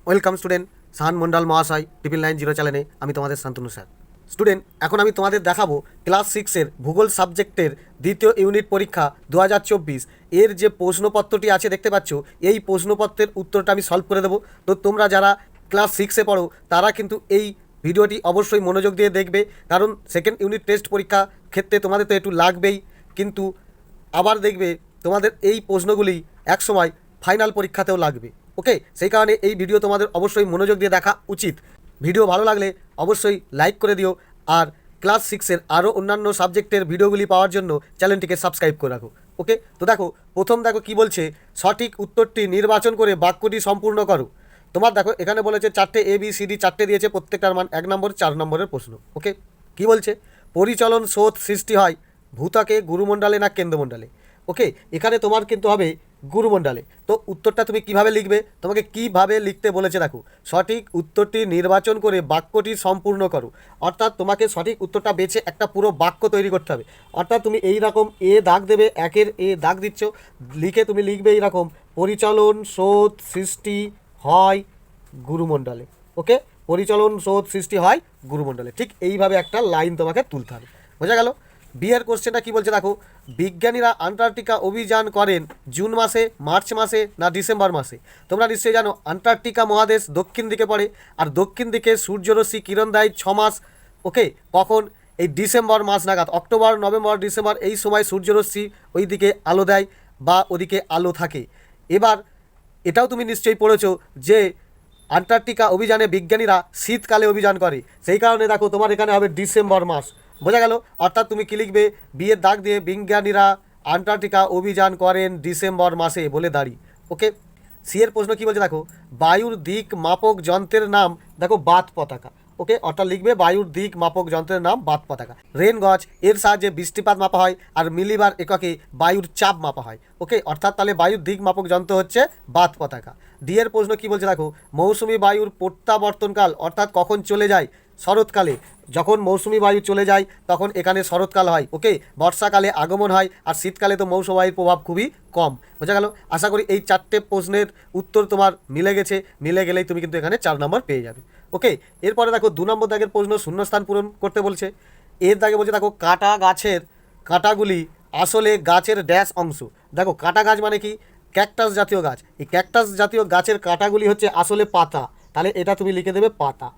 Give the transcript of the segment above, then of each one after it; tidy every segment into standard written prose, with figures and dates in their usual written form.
Welcome student, সাহান মন্ডল মহাশয় 990 চ্যানেলে আমি তোমাদের শান্তনু স্যার। স্টুডেন্ট, এখন আমি তোমাদের দেখাবো ক্লাস 6-এর ভূগোল সাবজেক্টের দ্বিতীয় ইউনিট পরীক্ষা 2024 এর যে প্রশ্নপত্রটি আছে দেখতে পাচ্ছ, এই প্রশ্নপত্রের উত্তরটা আমি সলভ করে দেবো। তো তোমরা যারা ক্লাস 6-এ পড়ো তারা কিন্তু এই ভিডিওটি অবশ্যই মনোযোগ দিয়ে দেখবে, কারণ সেকেন্ড ইউনিট টেস্ট পরীক্ষা ক্ষেত্রে তোমাদের তো একটু লাগবেই, কিন্তু আবার দেখবে তোমাদের এই প্রশ্নগুলি একসময় ফাইনাল পরীক্ষাতেও লাগবে। ওকে, সেই কারণে এই ভিডিও তোমাদের অবশ্যই মনোযোগ দিয়ে দেখা উচিত। ভিডিও ভালো লাগলে অবশ্যই লাইক করে দিও, আর ক্লাস 6-এর আরও অন্যান্য সাবজেক্টের ভিডিওগুলি পাওয়ার জন্য চ্যানেলটিকে সাবস্ক্রাইব করে রাখো। ওকে, তো দেখো প্রথম দেখো কি বলছে, সঠিক উত্তরটি নির্বাচন করে বাক্যটি সম্পূর্ণ করো। তোমার দেখো এখানে বলেছে চারটে ABCD, চারটে দিয়েছে, প্রত্যেকটার মান 1 নম্বর 4 নম্বরের প্রশ্ন। ওকে, কি বলছে, পরিচলন স্রোত সৃষ্টি হয় ভূত্বকে, গুরুমণ্ডলে না কেন্দ্রমণ্ডলে। ওকে, এখানে তোমার কিন্তু হবে গুরুমণ্ডলে। তো উত্তরটা তুমি কিভাবে লিখবে, তোমাকে কিভাবে লিখতে বলেছে দেখো, সঠিক উত্তরটি নির্বাচন করে বাক্যটি সম্পূর্ণ করো। অর্থাৎ তোমাকে সঠিক উত্তরটা বেছে একটা পুরো বাক্য তৈরি করতে হবে। অর্থাৎ তুমি এই রকম এ দাগ দেবে, একের এ দাগ দিচ্ছ, লিখে তুমি লিখবে এই রকম, পরিচলন স্রোত সৃষ্টি হয় গুরুমণ্ডলে। ওকে, পরিচলন স্রোত সৃষ্টি হয় গুরুমণ্ডলে, ঠিক এইভাবে একটা লাইন তোমাকে তুলতে হবে। বোঝা গেল? বিয়ের কোশ্চেনটা কি বলছে দেখো, বিজ্ঞানীরা আন্টার্কটিকা অভিযান করেন জুন মাসে, মার্চ মাসে না ডিসেম্বর মাসে। তোমরা নিশ্চয়ই জানো আন্টার্কটিকা মহাদেশ দক্ষিণ দিকে পড়ে, আর দক্ষিণ দিকে সূর্যরশ্মি কিরণ দেয় 6 মাস। ওকে, কখন? এই ডিসেম্বর মাস নাগাদ, অক্টোবর নভেম্বর ডিসেম্বর এই সময় সূর্যরশ্মি ওই দিকে আলো দেয় বা ওদিকে আলো থাকে। এবার এটাও তুমি নিশ্চয়ই পড়েছো যে আন্টার্কটিকা অভিযানে বিজ্ঞানীরা শীতকালে অভিযান করে, সেই কারণে দেখো তোমার এখানে হবে ডিসেম্বর মাস। বোঝা গেল? অর্থাৎ তুমি কী লিখবে, বিয়ের দাগ দিয়ে বিজ্ঞানীরা আন্টার্কটিকা অভিযান করেন ডিসেম্বর মাসে বলে দাঁড়ি। ওকে, সি এর প্রশ্ন কী বলছে দেখো, বায়ুর দিক মাপক যন্ত্রের নাম দেখো বাত পতাকা। ওকে, অর্থাৎ লিখবে বায়ুর দিক মাপক যন্ত্রের নাম বাত পতাকা। রেন গজ এর সাহায্যে বৃষ্টিপাত মাপা হয়, আর মিলিবার এককে বায়ুর চাপ মাপা হয়। ওকে, অর্থাৎ তাহলে বায়ুর দিক মাপক যন্ত্র হচ্ছে বাত পতাকা। ডি এর প্রশ্ন কী বলছে দেখো, মৌসুমি বায়ুর প্রত্যাবর্তনকাল অর্থাৎ কখন চলে যায়, শরৎকালে। যখন মৌসুমি বায়ু চলে যায় তখন এখানে শরৎকাল হয়। ওকে, বর্ষাকালে আগমন হয়, আর শীতকালে তো মৌসুমি বায়ুর প্রভাব খুবই কম। বোঝা গেল? আশা করি এই চারটে প্রশ্নের উত্তর তোমার মিলে গেছে, মিলে গেলেই তুমি কিন্তু এখানে 4 নম্বর পেয়ে যাবে। ওকে, এরপরে দেখো 2 নম্বর দাগের প্রশ্ন, শূন্যস্থান পূরণ করতে বলছে। এর দাগে বলছে দেখো, কাটা গাছের কাঁটাগুলি আসলে গাছের ড্যাশ অংশ। দেখো কাটা গাছ মানে কি, ক্যাকটাস জাতীয় গাছ। এই ক্যাকটাস জাতীয় গাছের কাঁটাগুলি হচ্ছে আসলে পাতা, তাহলে এটা তুমি লিখে দেবে পাতা।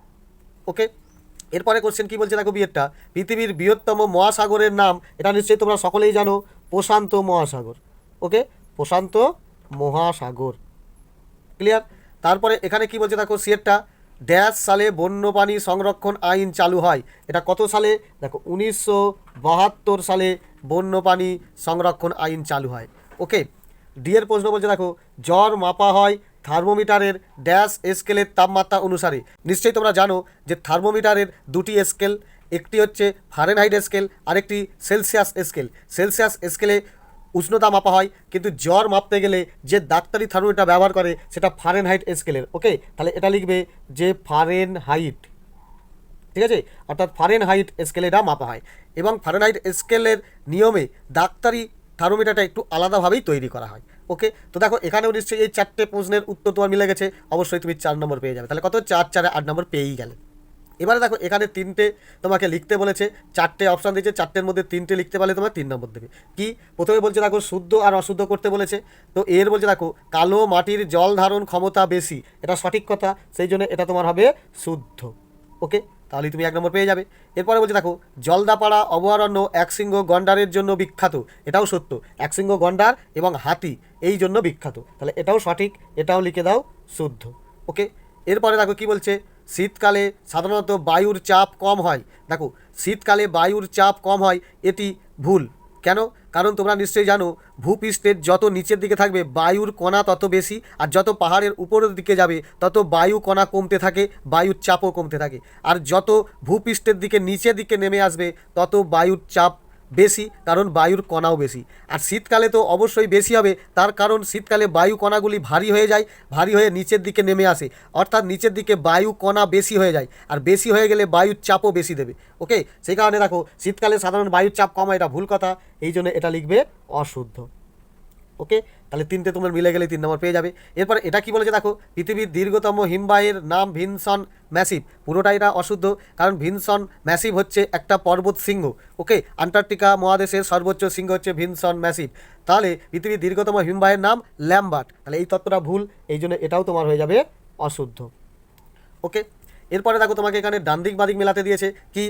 ওকে, এরপরে কোশ্চেন কি বলছে দেখো, বিয়েরটা, পৃথিবীর বৃহত্তম মহাসাগরের নাম, এটা নিশ্চয়ই তোমরা সকলেই জানো, প্রশান্ত মহাসাগর। ওকে, প্রশান্ত মহাসাগর, ক্লিয়ার? তারপরে এখানে কি বলছে দেখো, সিয়েরটা, ড্যাশ সালে বন্যপ্রাণী সংরক্ষণ আইন চালু হয়। এটা কত সালে দেখো, 1972 সালে বন্যপ্রাণী সংরক্ষণ আইন চালু হয়। ওকে, ডি এর প্রশ্ন বলছে দেখো, জ্বর মাপা হয় থার্মোমিটারের ড্যাশ স্কেলের তাপমাত্রা অনুসারে। নিশ্চয়ই তোমরা জানো যে থার্মোমিটারের দুটি স্কেল, একটি হচ্ছে ফারেনহাইট স্কেল, আরেকটি সেলসিয়াস স্কেল। সেলসিয়াস স্কেলে উষ্ণতা মাপা হয়, কিন্তু জ্বর মাপতে গেলে যে ডাক্তারি থার্মোমিটার ব্যবহার করে সেটা ফারেনহাইট স্কেলের। ওকে, তাহলে এটা লিখবে যে ফারেনহাইট, ঠিক আছে? অর্থাৎ ফারেনহাইট স্কেলে এটা মাপা হয়, এবং ফারেনহাইট স্কেলের নিয়মে ডাক্তারি থার্মোমিটারটা একটু আলাদাভাবেই তৈরি করা হয়। ওকে, তো দেখো এখানেও নিশ্চয়ই এই চারটে প্রশ্নের উত্তর তোমার মিলে গেছে, অবশ্যই তুমি 4 নম্বর পেয়ে যাবে। তাহলে কত, 4 4 8 নম্বর পেয়েই গেলে। এবারে দেখো এখানে 3টে তোমাকে লিখতে বলেছে, 4টে অপশান দিয়েছে, 4টের মধ্যে 3টে লিখতে পারলে তোমার 3 নম্বর দেবে। কি, প্রথমে বলছে দেখো শুদ্ধ আর অশুদ্ধ করতে বলেছে। তো এর বলছে দেখো, কালো মাটির জল ধারণ ক্ষমতা বেশি, এটা সঠিক কথা, সেই জন্য এটা তোমার হবে শুদ্ধ। ওকে, তাহলে তুমি 1 নম্বর পেয়ে যাবে। এরপরে বলছে দেখো, জলদাপাড়া অভয়ারণ্য একশৃঙ্গ গন্ডারের জন্য বিখ্যাত, এটাও সত্য, একশৃঙ্গ গন্ডার এবং হাতি এই জন্য বিখ্যাত, তাহলে এটাও সঠিক, এটাও লিখে দাও শুদ্ধ। ওকে, এরপরে দেখো কি বলছে, শীতকালে সাধারণত বায়ুর চাপ কম হয়। দেখো শীতকালে বায়ুর চাপ কম হয়, এটি ভুল। কেন? কারণ তোমরা নিশ্চয়ই জানো ভূপৃষ্ঠের যত নিচের দিকে থাকবে বায়ুর কণা তত বেশি, আর যত পাহাড়ের উপরের দিকে যাবে তত বায়ু কণা কমতে থাকে, বায়ুর চাপও কমতে থাকে। আর যত ভূপৃষ্ঠের দিকে নিচের দিকে নেমে আসবে তত বায়ুর চাপ বেশি, কারণ বায়ুর কণাও বেশি। আর শীতকালে তো অবশ্যই বেশি হবে, তার কারণ শীতকালে বায়ু কণাগুলি ভারী হয়ে যায়, ভারী হয়ে নিচের দিকে নেমে আসে, অর্থাৎ নিচের দিকে বায়ু কণা বেশি হয়ে যায়, আর বেশি হয়ে গেলে বায়ুর চাপও বেশি দেবে। ওকে, সেই কারণে দেখো শীতকালে সাধারণ বায়ুর চাপ কম হয়, এটা ভুল কথা, এই জন্য এটা লিখবে অশুদ্ধ। ওকে, তাহলে তিনটে তোমার মিলে গেলে 3 নম্বর পেয়ে যাবে। এরপর এটা কি বলেছে দেখো, পৃথিবীর দীর্ঘতম হিমবাহের নাম ভিনসন ম্যাসিভ। পুরোটা এটা অশুদ্ধ, কারণ ভিনসন ম্যাসিভ হচ্ছে একটা পর্বত শৃঙ্গ। ওকে, আন্টার্কটিকা মহাদেশের সর্বোচ্চ শৃঙ্গ হচ্ছে ভিনসন ম্যাসিভ। তাহলে পৃথিবীর দীর্ঘতম হিমবাহের নাম ল্যাম্বার্ট, তাহলে এই তত্ত্বটা ভুল, এই জন্য এটাও তোমার হয়ে যাবে অশুদ্ধ। ওকে, এরপরে দেখো তোমাকে এখানে ডান দিক বাদিক মেলাতে দিয়েছে কি,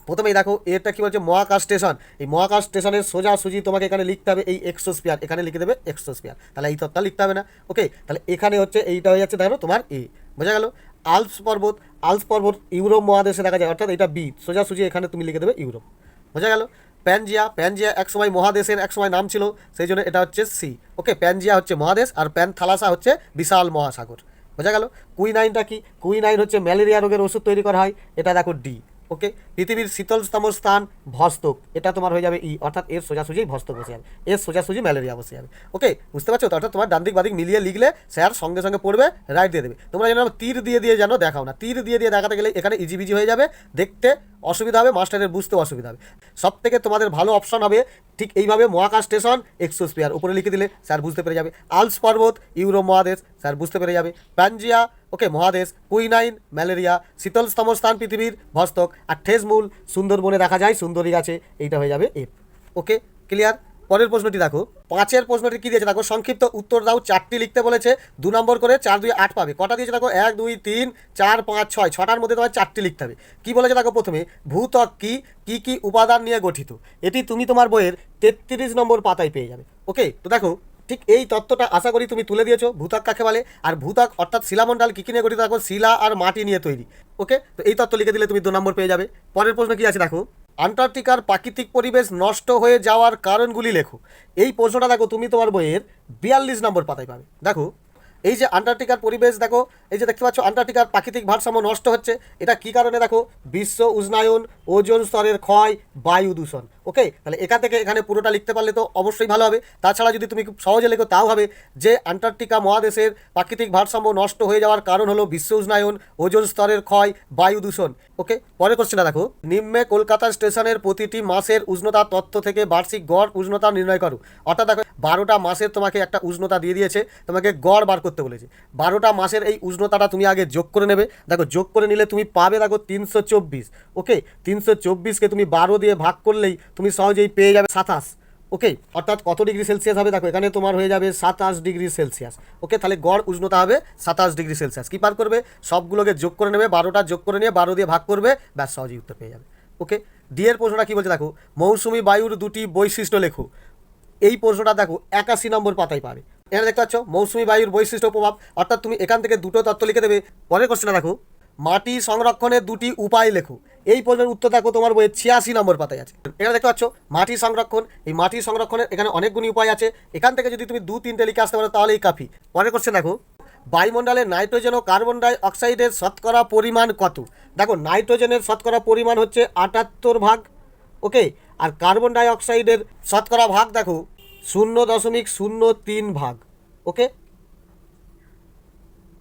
প্রথমেই দেখো এটা কি বলছে, মহাকাশ স্টেশন। এই মহাকাশ স্টেশনের সোজাসুজি তোমাকে এখানে লিখতে হবে এই এক্সোস্ফিয়ার, এখানে লিখে দেবে এক্সোস্ফিয়ার, তাহলে এই তথ্যটা লিখতে হবে না। ওকে, তাহলে এখানে হচ্ছে এইটা হয়ে যাচ্ছে দেখো তোমার এ, বোঝা গেল। আলস পর্বত ইউরোপ মহাদেশে দেখা যায়, অর্থাৎ এটা বি, সোজাসুজি এখানে তুমি লিখে দেবে ইউরোপ, বোঝা গেল। প্যানজিয়া একসময় মহাদেশের একসময় নাম ছিল, সেই জন্য এটা হচ্ছে সি। ওকে, প্যানজিয়া হচ্ছে মহাদেশ আর প্যানথালাসা হচ্ছে বিশাল মহাসাগর, বোঝা গেল। কুইনাইনটা কি, কুইনাইন হচ্ছে ম্যালেরিয়া রোগের ওষুধ তৈরি করা হয়, এটা দেখো ডি। ওকে, পৃথিবীর শীতলতম স্থান ভস্তক, এটা তোমার হয়ে যাবে ই, অর্থাৎ এর সোজাসুজি ভস্তক বসে যাবে, এর সোজাসুজি ম্যালেরিয়া বসে যাবে। ওকে, বুঝতে পারছো তো, অর্থাৎ তোমার ডান দিক বাদিক মিলিয়ে লিখলে স্যার সঙ্গে সঙ্গে পড়বে, রাইট দিয়ে দেবে। তোমরা যেন তীর দিয়ে যেন দেখাও না, তীর দিয়ে দেখাতে গেলে এখানে ইজিবিজি হয়ে যাবে, দেখতে অসুবিধা হবে, মাস্টারের বুঝতে অসুবিধা হবে। সব থেকে তোমাদের ভালো অপশন হবে ঠিক এইভাবে, মহাকাশ স্টেশন এক্সোস্ফিয়ার উপরে লিখে দিলে স্যার বুঝতে পেরে যাবে। আলস পর্বত ইউরোপ মহাদেশ, স্যার বুঝতে পেরে যাবে। প্যানজিয়া ওকে মহাদেশ, কুইনাইন ম্যালেরিয়া, শীতলতম স্থান পৃথিবীর ভস্তক, আর ঠেসমূল সুন্দরবনে দেখা যায় সুন্দরী গাছে, এইটা হয়ে যাবে এফ। ওকে, ক্লিয়ার। পরের প্রশ্নটি দেখো, 5-এর প্রশ্নটি কী দিয়েছে দেখো, সংক্ষিপ্ত উত্তর দাও, 4টি লিখতে বলেছে, 2 নম্বর করে, 4 2 8 পাবে। কটা দিয়েছে দেখো, 1 2 3 4 5 6, 6টার মধ্যে তোমার 4টি লিখতে হবে। কী বলেছে দেখো, প্রথমে ভূত্বক কী উপাদান নিয়ে গঠিত, এটি তুমি তোমার বইয়ের 33 নম্বর পাতায় পেয়ে যাবে। ওকে, তো দেখো ঠিক এই তত্ত্বটা আশা করি তুমি তুলে দিয়েছো, ভূত্বক কাকে বলে, আর ভূত্বক অর্থাৎ শিলামণ্ডল কী নিয়ে গঠিত দেখো, শিলা আর মাটি নিয়ে তৈরি। ওকে, তো এই তত্ত্ব লিখে দিলে তুমি 2 নম্বর পেয়ে যাবে। পরের প্রশ্ন কী আছে দেখো, আন্টার্কটিকার প্রাকৃতিক পরিবেশ নষ্ট হয়ে যাওয়ার কারণগুলি লেখো। এই প্রশ্নটা দেখো তুমি তোমার বইয়ের 42 নম্বর পাতায় পাবে। দেখো এই যে আন্টার্কটিকার পরিবেশ, দেখো এই যে দেখতে পাচ্ছ আন্টার্কটিকার প্রাকৃতিক ভারসাম্য নষ্ট হচ্ছে, এটা কি কারণে দেখো, বিশ্ব উষ্ণায়ন, ওজোন স্তরের ক্ষয়, বায়ু দূষণ। ওকে, তাহলে এখান থেকে এখানে পুরোটা লিখতে পারলে তো অবশ্যই ভালো হবে। তাছাড়া যদি তুমি খুব সহজে লেখো তাও হবে, যে আন্টার্কটিকা মহাদেশের প্রাকৃতিক ভারসাম্য নষ্ট হয়ে যাওয়ার কারণ হলো বিশ্ব উষ্ণায়ন, ওজোন স্তরের ক্ষয়, বায়ু দূষণ। ওকে, পরের কোশ্চেনটা দেখো, নিম্নে কলকাতা স্টেশনের প্রতিটি মাসের উষ্ণতা তথ্য থেকে বার্ষিক গড় উষ্ণতা নির্ণয় করো। অর্থাৎ দেখো 12টা মাসের তোমাকে একটা উষ্ণতা দিয়ে দিয়েছে, তোমাকে গড় বার করতে বলেছে। 12টা মাসের এই উষ্ণতাটা তুমি আগে যোগ করে নেবে। দেখো যোগ করে নিলে তুমি পাবে দেখো 324। ওকে, 324কে তুমি 12 দিয়ে ভাগ করলেই তুমি সহজেই পেয়ে যাবে 27। ওকে, অর্থাৎ কত ডিগ্রি সেলসিয়াস হবে দেখো, এখানে তোমার হয়ে যাবে 27 ডিগ্রি সেলসিয়াস। ওকে, তাহলে গড় উষ্ণতা হবে 27 ডিগ্রি সেলসিয়াস। কী পার করবে, সবগুলোকে যোগ করে নেবে, 12টা যোগ করে নিয়ে 12 দিয়ে ভাগ করবে, ব্যাস সহজেই উত্তর পেয়ে যাবে। ওকে, ডি এর প্রশ্নটা কী বলছে দেখো, মৌসুমি বায়ুর 2টি বৈশিষ্ট্য লেখো। এই প্রশ্নটা দেখো 81 নম্বর পাতায় পাবে। এখানে দেখতে পাচ্ছ মৌসুমি বায়ুর বৈশিষ্ট্য প্রভাব, অর্থাৎ তুমি এখান থেকে 2টো তত্ত্ব লিখে দেবে। পরের কোশ্চেনটা দেখো, মাটি সংরক্ষণের 2টি উপায় লেখো। এই প্রশ্নের উত্তর দেখো তোমার বইয়ের 86 নম্বর পাতায় আছে। এখানে দেখতে পাচ্ছ মাটি সংরক্ষণ, এই মাটি সংরক্ষণের এখানে অনেকগুলি উপায় আছে, এখান থেকে যদি তুমি 2-3টে লিখে আসতে পারো তাহলেই কাফি। পরের কোশ্চেন দেখো, বায়ুমণ্ডলে নাইট্রোজেন ও কার্বন ডাই অক্সাইডের শতকরা পরিমাণ কত। দেখো নাইট্রোজেনের শতকরা পরিমাণ হচ্ছে 78 ভাগ। ওকে, আর কার্বন ডাই অক্সাইডের শতকরা ভাগ দেখো 0.03 ভাগ। ওকে,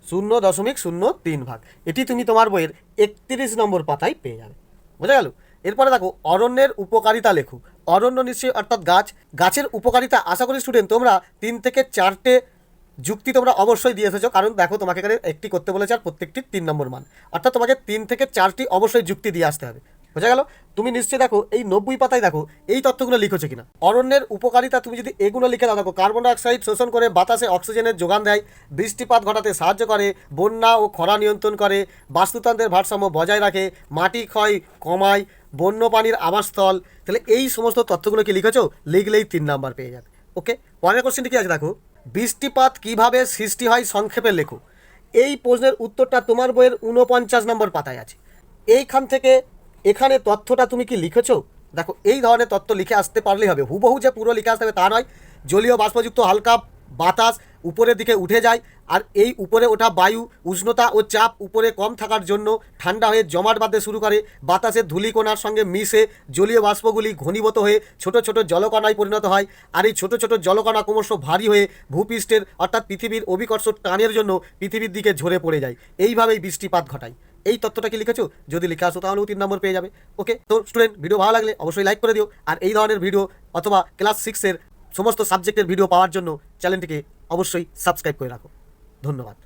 0.03 ভাগ। এটি তুমি তোমার বইয়ের 31 নম্বর পাতায় পেয়ে যাবে, বোঝা গেল। এরপরে দেখো অরণ্যের উপকারিতা লেখো। অরণ্য নিশ্চয়ই অর্থাৎ গাছের উপকারিতা আশা করি স্টুডেন্ট তোমরা 3 থেকে 4টে যুক্তি তোমরা অবশ্যই দিয়ে এসেছো, কারণ দেখো তোমাকে এখানে একটি করতে বলেছে আর প্রত্যেকটির 3 নম্বর মান, অর্থাৎ তোমাকে 3 থেকে 4টি অবশ্যই যুক্তি দিয়ে আসতে হবে, বোঝা গেল। তুমি নিশ্চয়ই দেখো এই 90 পাতায় দেখো এই তথ্যগুলো লিখেছো কিনা। অরণ্যের উপকারিতা তুমি যদি এগুলো লিখে দাও, দেখো কার্বন ডাইঅক্সাইড শোষণ করে বাতাসে অক্সিজেনের যোগান দেয়, বৃষ্টিপাত ঘটাতে সাহায্য করে, বন্যা ও খরা নিয়ন্ত্রণ করে, বাস্তুতন্ত্রের ভারসাম্য বজায় রাখে, মাটি ক্ষয় কমায়, বন্যপ্রাণীর আবাসস্থল। তাহলে এই সমস্ত তথ্যগুলো কি লিখেছো, লিখলেই 3 নাম্বার পেয়ে যাবে। ওকে, পরের কোশ্চেনটি কি আছে দেখো, বৃষ্টিপাত কিভাবে সৃষ্টি হয় সংক্ষেপে লেখো। এই প্রশ্নের উত্তরটা তোমার বইয়ের 49 নম্বর পাতায় আছে। এইখান থেকে এখানে তথ্যটা তুমি কি লিখেছো, দেখো এই ধরনের তথ্য লিখে আসতে পারলেই হবে, হুবহু যে পুরো লিখে আসতে হবে তা নয়। জলীয় বাষ্পযুক্ত হালকা বাতাস উপরের দিকে উঠে যায়, আর এই উপরে ওঠা বায়ু উষ্ণতা ও চাপ উপরে কম থাকার জন্য ঠান্ডা হয়ে জমাট বাঁধতে শুরু করে, বাতাসের ধূলিকণার সঙ্গে মিশে জলীয় বাষ্পগুলি ঘনীভূত হয়ে ছোট ছোট জলকণায় পরিণত হয়, আর এই ছোট ছোট জলকণা ক্রমশ ভারী হয়ে ভূপৃষ্ঠের অর্থাৎ পৃথিবীর অভিকর্ষ টানের জন্য পৃথিবীর দিকে ঝরে পড়ে যায়, এইভাবেই বৃষ্টিপাত ঘটায়। এই তথ্যটা কি লিখেছো, যদি লিখে আসো তাহলেও 3 নম্বর পেয়ে যাবে। ওকে, তো স্টুডেন্ট ভিডিও ভালো লাগলে অবশ্যই লাইক করে দিও, আর এই ধরনের ভিডিও অথবা ক্লাস 6-এর সমস্ত সাবজেক্টের ভিডিও পাওয়ার জন্য চ্যানেলটিকে অবশ্যই সাবস্ক্রাইব করে রাখো। ধন্যবাদ।